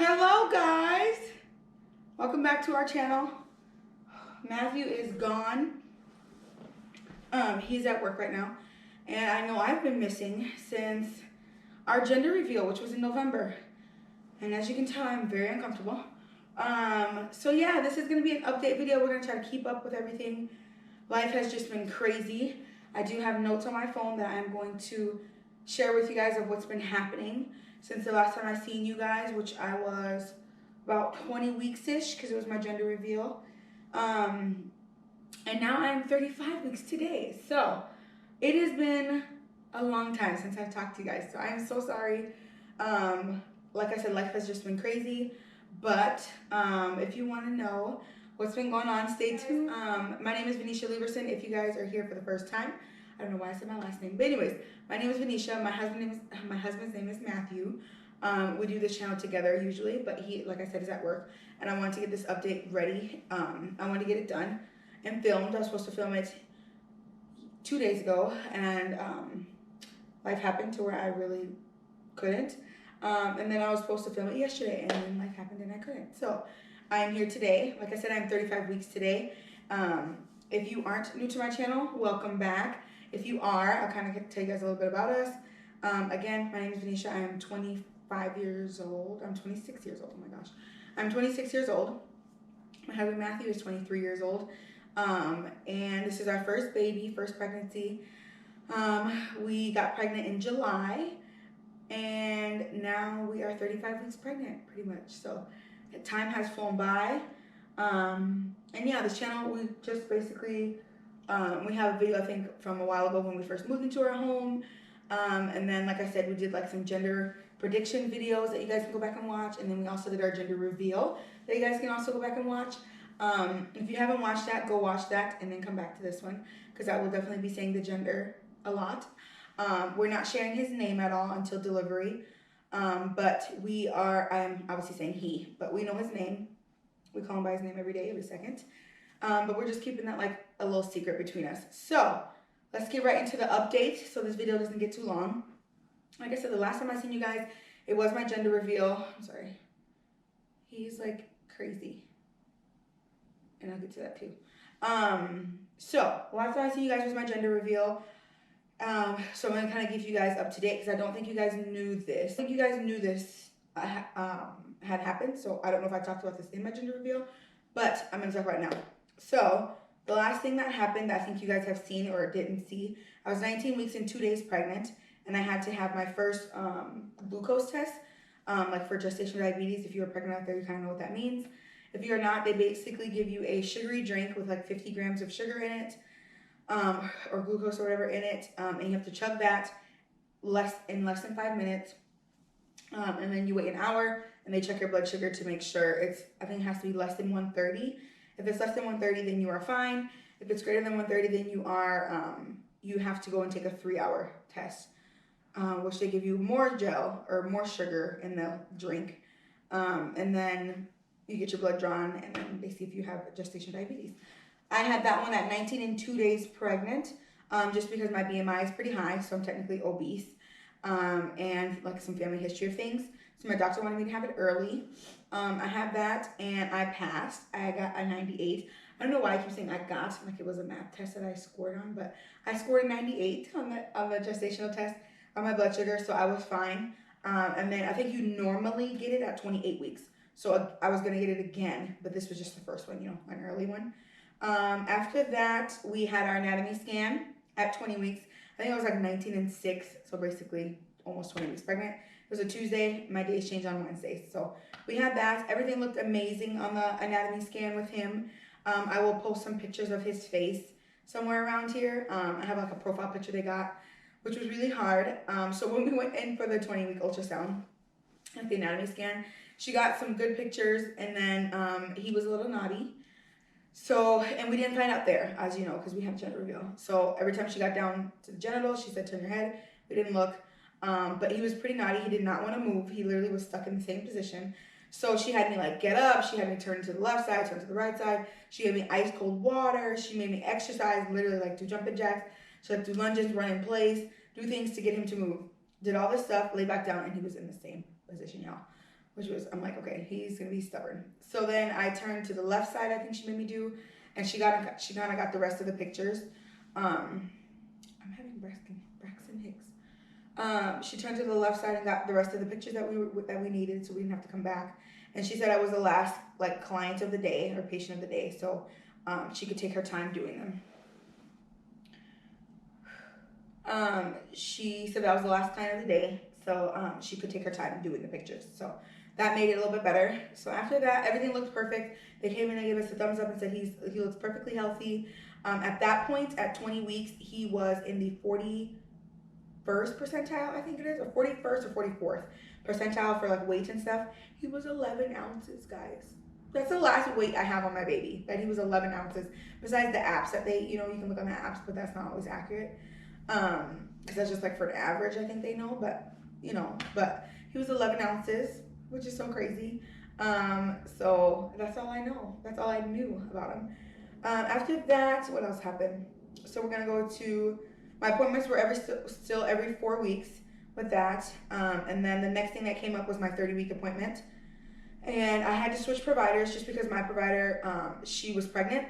Hello guys, welcome back to our channel. Matthew is gone. He's at work right now, and I know I've been missing since our gender reveal, which was in November, and as you can tell, I'm very uncomfortable. So yeah, this is gonna be an update video. We're gonna try to keep up with everything. Life has just been crazy. I do have notes on my phone that I'm going to share with you guys of what's been happening since the last time I seen you guys, which I was about 20 weeks-ish because it was my gender reveal. And now I'm 35 weeks today. So it has been a long time since I've talked to you guys. So I am so sorry. Like I said, life has just been crazy. But if you want to know what's been going on, stay tuned. My name is Venetia Lieberson. If you guys are here for the first time, I don't know why I said my last name, but anyways, my name is Venetia. My husband's name is Matthew. We do this channel together usually, but he, like I said, is at work, and I wanted to get this update ready. I wanted to get it done and filmed. I was supposed to film it 2 days ago, and life happened to where I really couldn't. And then I was supposed to film it yesterday, and then life happened and I couldn't. So I'm here today. Like I said, I'm 35 weeks today. If you aren't new to my channel, welcome back. If you are, I'll kind of tell you guys a little bit about us. Again, my name is Venetia. I am 25 years old. I'm 26 years old. Oh my gosh. I'm 26 years old. My husband Matthew is 23 years old. And this is our first baby, first pregnancy. We got pregnant in July, and now we are 35 weeks pregnant, pretty much. So time has flown by. And yeah, this channel, we just basically, we have a video, I think, from a while ago when we first moved into our home. And then, like I said, we did like some gender prediction videos that you guys can go back and watch. And then we also did our gender reveal that you guys can also go back and watch. If you haven't watched that, go watch that and then come back to this one, because I will definitely be saying the gender a lot. We're not sharing his name at all until delivery. But I'm obviously saying he, but we know his name. We call him by his name every day, every second. But we're just keeping that like a little secret between us. So let's get right into the update so this video doesn't get too long. Like I said, the last time I seen you guys, it was my gender reveal. I'm sorry. He's like crazy. And I'll get to that too. So the last time I seen you guys was my gender reveal. So I'm going to kind of give you guys up to date because I don't think you guys knew this. I think you guys knew this had happened. So I don't know if I talked about this in my gender reveal, but I'm going to talk about it now. So the last thing that happened that I think you guys have seen or didn't see, I was 19 weeks and 2 days pregnant, and I had to have my first glucose test, like for gestational diabetes. If you were pregnant out there, you kind of know what that means. If you're not, they basically give you a sugary drink with like 50 grams of sugar in it, or glucose or whatever in it, and you have to chug that in less than 5 minutes, and then you wait an hour, and they check your blood sugar to make sure I think it has to be less than 130. If it's less than 130, then you are fine. If it's greater than 130, then you have to go and take a 3-hour test, which they give you more gel or more sugar in the drink, and then you get your blood drawn, and then they see if you have gestational diabetes. I had that one at 19 and 2 days pregnant, just because my BMI is pretty high, so I'm technically obese, and like some family history of things. So my doctor wanted me to have it early. I had that, and I passed. I got a 98. I don't know why I keep saying I got, like it was a math test that I scored on, but I scored a 98 on the gestational test on my blood sugar, so I was fine. And then I think you normally get it at 28 weeks. So I was gonna get it again, but this was just the first one, an early one. After that, we had our anatomy scan at 20 weeks. I think I was like 19 and 6, so basically almost 20 weeks pregnant. It was a Tuesday. My days changed on Wednesdays. So we had that. Everything looked amazing on the anatomy scan with him. I will post some pictures of his face somewhere around here. I have like a profile picture they got, which was really hard. So when we went in for the 20-week ultrasound at the anatomy scan, she got some good pictures, and then he was a little naughty. So, and we didn't find out there, as you know, because we have gender reveal. So every time she got down to the genitals, she said, turn your head. We didn't look. But he was pretty naughty. He did not want to move. He literally was stuck in the same position. So she had me like get up. She had me turn to the left side, turn to the right side. She gave me ice cold water. She made me exercise, literally like do jumping jacks. She had to do lunges, run in place, do things to get him to move. Did all this stuff, lay back down, and he was in the same position, y'all. which was, I'm like, okay, he's gonna be stubborn. So then I turned to the left side, I think she made me do, and she kind of got the rest of the pictures. I'm having Braxton Hicks. She turned to the left side and got the rest of the pictures that we needed, so we didn't have to come back. And she said I was the last like client of the day or patient of the day, so she could take her time doing them. She said that was the last client of the day, so she could take her time doing the pictures. So that made it a little bit better. So after that, everything looked perfect. They came in and gave us a thumbs up and said he looks perfectly healthy. At that point, at 20 weeks, he was in the 41st percentile, I think it is, or 41st or 44th percentile for like weight and stuff. He was 11 ounces, guys. That's the last weight I have on my baby, that he was 11 ounces. Besides the apps that they, you can look on the apps, but that's not always accurate. Because that's just like for an average, I think they know, but but he was 11 ounces, which is so crazy. So that's all I know. That's all I knew about him. After that, what else happened? So we're gonna go to, my appointments were still every 4 weeks with that. And then the next thing that came up was my 30-week appointment. And I had to switch providers just because my provider, she was pregnant.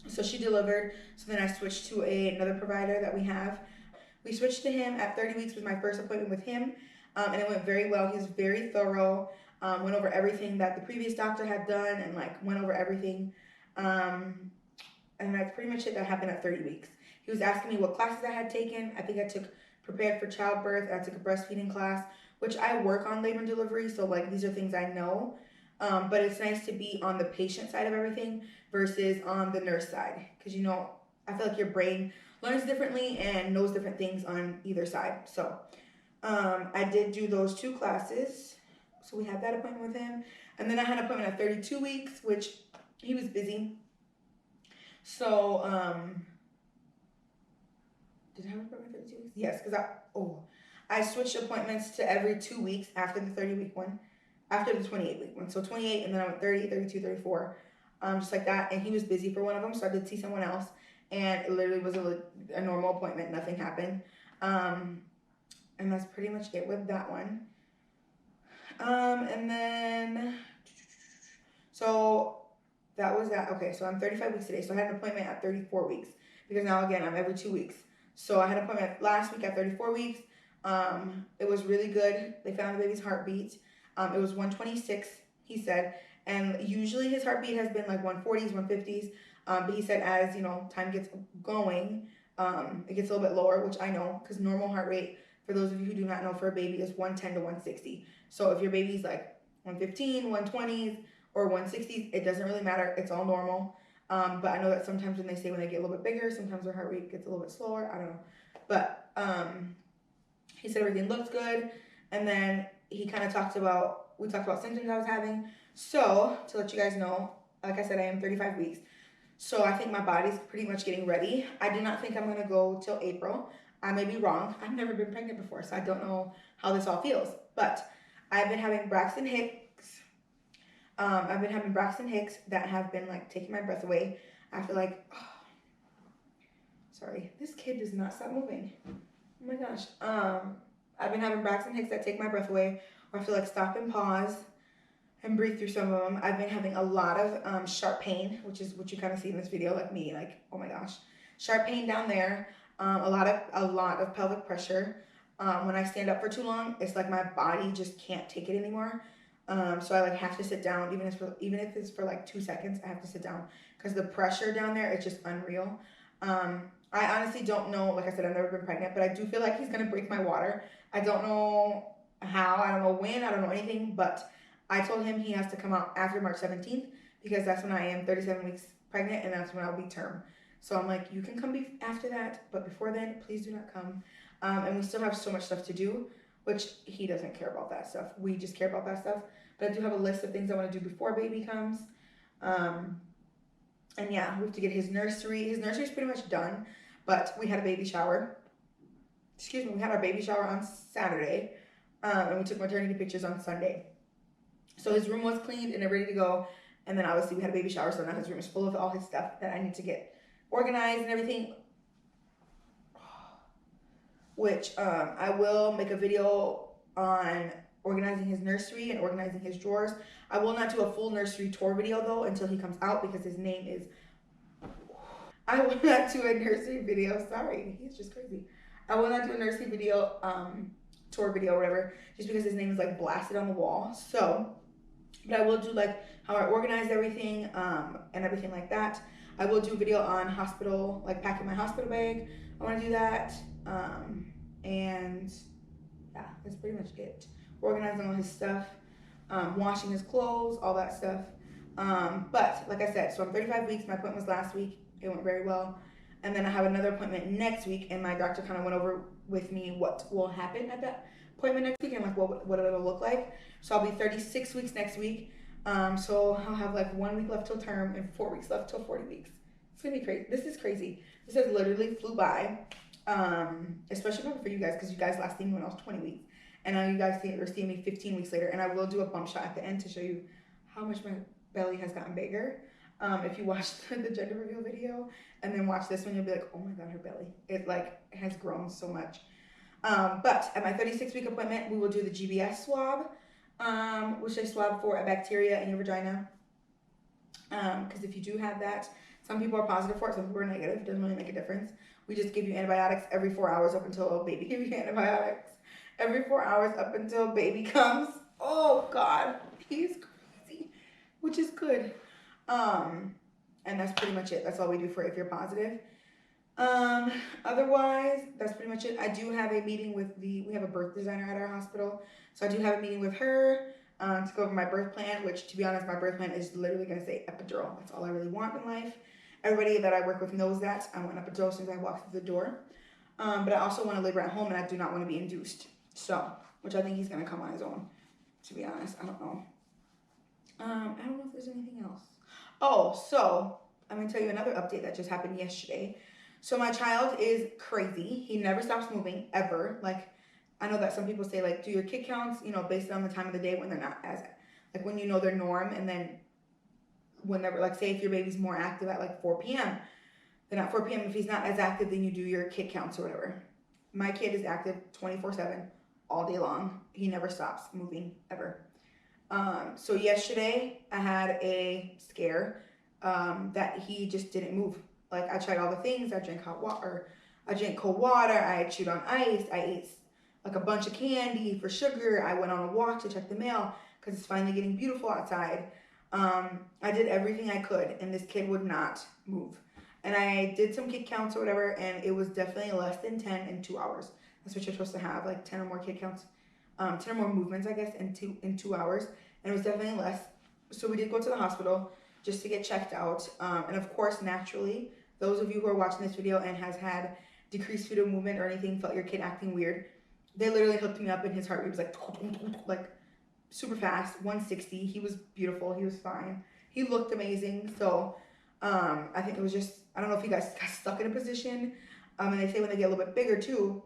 So she delivered. So then I switched to another provider that we have. We switched to him at 30 weeks was my first appointment with him. And it went very well. He was very thorough. Went over everything that the previous doctor had done and like went over everything. And that's pretty much it that happened at 30 weeks. He was asking me what classes I had taken. I think I took Prepared for Childbirth. I took a breastfeeding class, which I work on labor and delivery. So like these are things I know. But it's nice to be on the patient side of everything versus on the nurse side. Because I feel like your brain learns differently and knows different things on either side. So I did do those 2 classes. So we had that appointment with him. And then I had an appointment at 32 weeks, which he was busy. So, did I have an appointment at 32 weeks? Yes, because I switched appointments to every 2 weeks after the 30-week one, after the 28-week one. So 28, and then I went 30, 32, 34, just like that. And he was busy for one of them, so I did see someone else. And it literally was a normal appointment. Nothing happened. And that's pretty much it with that one. And then, so that was that. Okay, so I'm 35 weeks today. So I had an appointment at 34 weeks because now, again, I'm every 2 weeks. So I had an appointment last week at 34 weeks. It was really good. They found the baby's heartbeat. It was 126, he said. And usually his heartbeat has been like 140s, 150s. But he said as, time gets going, it gets a little bit lower, which I know because normal heart rate, for those of you who do not know, for a baby is 110 to 160. So if your baby's like 115, 120s, or 160s, it doesn't really matter. It's all normal. But I know that sometimes when they get a little bit bigger, sometimes their heart rate gets a little bit slower. I don't know. But he said everything looked good. And then we talked about symptoms I was having. So to let you guys know, like I said, I am 35 weeks. So I think my body's pretty much getting ready. I do not think I'm going to go till April. I may be wrong. I've never been pregnant before, so I don't know how this all feels. But I've been having Braxton Hicks. That have been like taking my breath away. After sorry, this kid does not stop moving. Oh my gosh. I've been having Braxton Hicks that take my breath away, or I feel like stop and pause and breathe through some of them. I've been having a lot of sharp pain, which is what you kind of see in this video, like me, like, oh my gosh. Sharp pain down there. A lot of pelvic pressure. When I stand up for too long, it's like my body just can't take it anymore. So I have to sit down, even if it's for like 2 seconds, I have to sit down because the pressure down there is just unreal. I honestly don't know. Like I said, I've never been pregnant, but I do feel like he's gonna break my water. I don't know how, I don't know when, I don't know anything, but I told him he has to come out after March 17th because that's when I am 37 weeks pregnant and that's when I'll be term. So I'm like, you can come after that, but before then, please do not come. And we still have so much stuff to do, which he doesn't care about that stuff. We just care about that stuff. But I do have a list of things I want to do before baby comes. And yeah, we have to get his nursery. His nursery is pretty much done, but we had a baby shower. We had our baby shower on Saturday, and we took maternity pictures on Sunday. So his room was cleaned and ready to go. And then obviously we had a baby shower, so now his room is full of all his stuff that I need to get organized and everything. Which I will make a video on organizing his nursery and organizing his drawers. I will not do a full nursery tour video though until he comes out because his name is, I will not do a nursery video, sorry, he's just crazy. I will not do a nursery video, tour video or whatever, just because his name is like blasted on the wall. So, but I will do like how I organize everything, and everything like that. I will do a video on hospital, like packing my hospital bag. I want to do that, and yeah, that's pretty much it. Organizing all his stuff, washing his clothes, all that stuff. But like I said, so I'm 35 weeks. My appointment was last week. It went very well. And then I have another appointment next week, and my doctor kind of went over with me what will happen at that appointment next week and like what it'll look like. So I'll be 36 weeks next week. So I'll have like 1 week left till term and 4 weeks left till 40 weeks. It's gonna be crazy. This is crazy. This has literally flew by, especially probably for you guys, because you guys last seen me when I was 20 weeks. And now you guys are seeing me 15 weeks later. And I will do a bump shot at the end to show you how much my belly has gotten bigger. If you watch the gender reveal video and then watch this one, you'll be like, oh my God, her belly. It like has grown so much. But at my 36 week appointment, we will do the GBS swab, which they swab for a bacteria in your vagina. Because if you do have that, some people are positive for it, some people are negative. It doesn't really make a difference. We just give you antibiotics every 4 hours up until a baby. Give you antibiotics every 4 hours up until baby comes. Oh God, he's crazy, which is good. And that's pretty much it. That's all we do for it if you're positive. Otherwise, that's pretty much it. I do have a meeting with we have a birth designer at our hospital. So I do have a meeting with her to go over my birth plan, which to be honest, my birth plan is literally going to say epidural. That's all I really want in life. Everybody that I work with knows that. I want epidural as soon as I walk through the door. But I also want to labor at home, and I do not want to be induced. So, which I think he's going to come on his own, to be honest. I don't know. I don't know if there's anything else. Oh, so I'm going to tell you another update that just happened yesterday. So my child is crazy. He never stops moving, ever. Like, I know that some people say, like, do your kid counts, you know, based on the time of the day when they're not as, like, when you know their norm, and then whenever, like, say if your baby's more active at, like, 4 p.m., then at 4 p.m., if he's not as active, then you do your kid counts or whatever. My kid is active 24/7, all day long. He never stops moving, ever. So yesterday, I had a scare that he just didn't move. Like, I tried all the things. I drank hot water. I drank cold water. I chewed on ice. I ate like a bunch of candy for sugar. I went on a walk to check the mail because it's finally getting beautiful outside. I did everything I could, and this kid would not move. And I did some kid counts or whatever, and it was definitely less than 10 in 2 hours. That's what you're supposed to have, like 10 or more kid counts, 10 or more movements, I guess, in 2 hours. And it was definitely less. So we did go to the hospital just to get checked out. And of course, naturally, those of you who are watching this video and has had decreased fetal movement or anything, felt your kid acting weird, they literally hooked me up, and his heart rate was like super fast, 160. He was beautiful. He was fine. He looked amazing. So I think it was just, I don't know if you guys got stuck in a position. And they say when they get a little bit bigger too,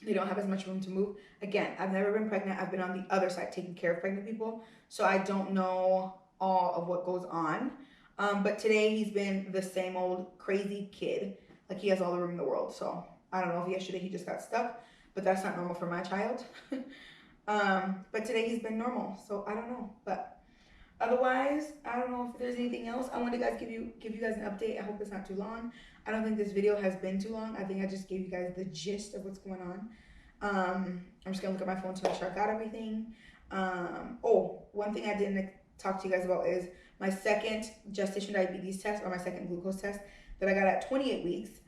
they don't have as much room to move. Again, I've never been pregnant. I've been on the other side taking care of pregnant people. So I don't know all of what goes on. But today he's been the same old crazy kid. Like, he has all the room in the world. So I don't know if yesterday he just got stuck, but that's not normal for my child. But today he's been normal. So I don't know. But otherwise, I don't know if there's anything else. I want to give you guys an update. I hope it's not too long. I don't think this video has been too long. I think I just gave you guys the gist of what's going on. I'm just going to look at my phone to make sure I got everything. Oh, one thing I didn't talk to you guys about is my second gestation diabetes test, or my second glucose test that I got at 28 weeks.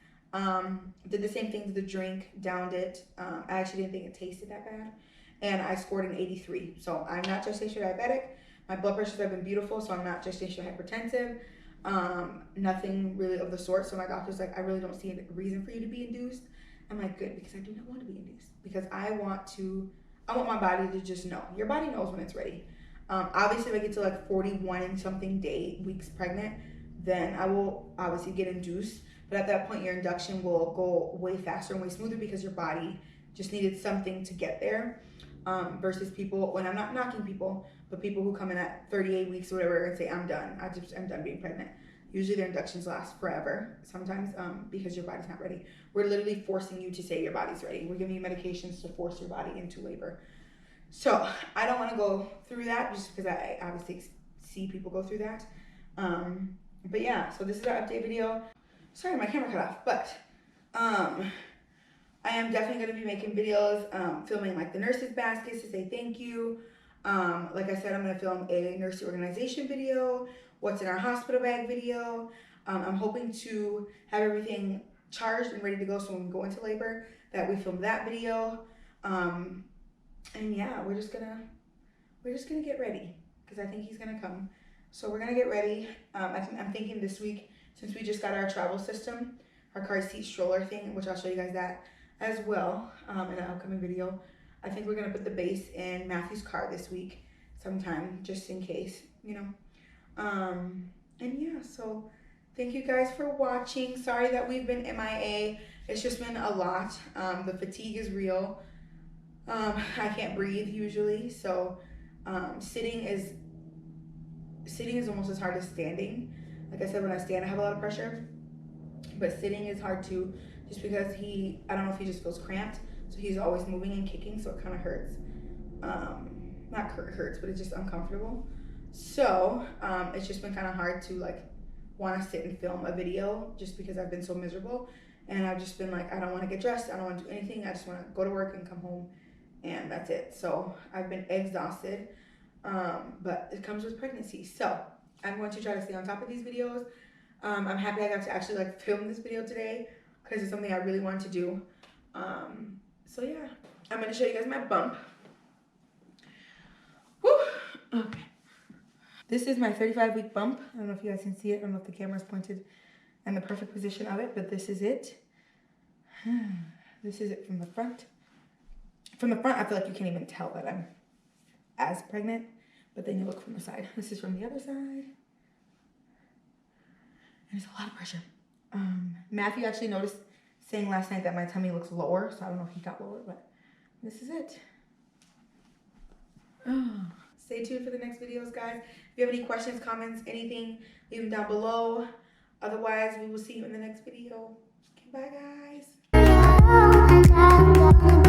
Did the same thing to the drink, downed it. I actually didn't think it tasted that bad. And I scored an 83. So I'm not gestational diabetic. My blood pressures have been beautiful, so I'm not gestational hypertensive. Nothing really of the sort. So my doctor's like, I really don't see a reason for you to be induced. I'm like, good, because I do not want to be induced. Because I want my body to just know. Your body knows when it's ready. Obviously, if I get to like 41 and something weeks pregnant, then I will obviously get induced. But at that point, your induction will go way faster and way smoother because your body just needed something to get there. Versus people, when I'm not knocking people, but people who come in at 38 weeks or whatever and say, I'm done. I'm done being pregnant. Usually their inductions last forever. Sometimes because your body's not ready. We're literally forcing you to say your body's ready. We're giving you medications to force your body into labor. So I don't want to go through that just because I obviously see people go through that. But yeah, so this is our update video. Sorry, my camera cut off, but I am definitely going to be making videos, filming like the nurses' baskets to say thank you. Like I said, I'm going to film a nurse organization video, what's in our hospital bag video. I'm hoping to have everything charged and ready to go so when we go into labor that we film that video. And yeah, we're just gonna get ready because I think he's gonna come. So we're gonna get ready. I'm thinking this week, since we just got our travel system, our car seat stroller thing, which I'll show you guys that as well in an upcoming video. I think we're gonna put the base in Matthew's car this week sometime, just in case, you know. And yeah, so thank you guys for watching. Sorry that we've been MIA. It's just been a lot. The fatigue is real. I can't breathe usually, so sitting is almost as hard as standing. Like I said, when I stand, I have a lot of pressure, but sitting is hard too, just because I don't know if he just feels cramped, so he's always moving and kicking, so it kind of hurts. Not hurts, but it's just uncomfortable. So it's just been kind of hard to like want to sit and film a video just because I've been so miserable, and I've just been like, I don't want to get dressed, I don't want to do anything, I just want to go to work and come home, and that's it. So I've been exhausted, but it comes with pregnancy. So I'm going to try to stay on top of these videos. I'm happy I got to actually like film this video today because it's something I really wanted to do. So yeah, I'm going to show you guys my bump. Woo! Okay. This is my 35-week bump. I don't know if you guys can see it. I don't know if the camera's pointed in the perfect position of it, but this is it. This is it from the front. From the front, I feel like you can't even tell that I'm as pregnant, but then you look from the side. This is from the other side. And there's a lot of pressure. Matthew actually noticed saying last night that my tummy looks lower, so I don't know if he got lower, but this is it. Stay tuned for the next videos, guys. If you have any questions, comments, anything, leave them down below. Otherwise, we will see you in the next video. Okay, bye, guys.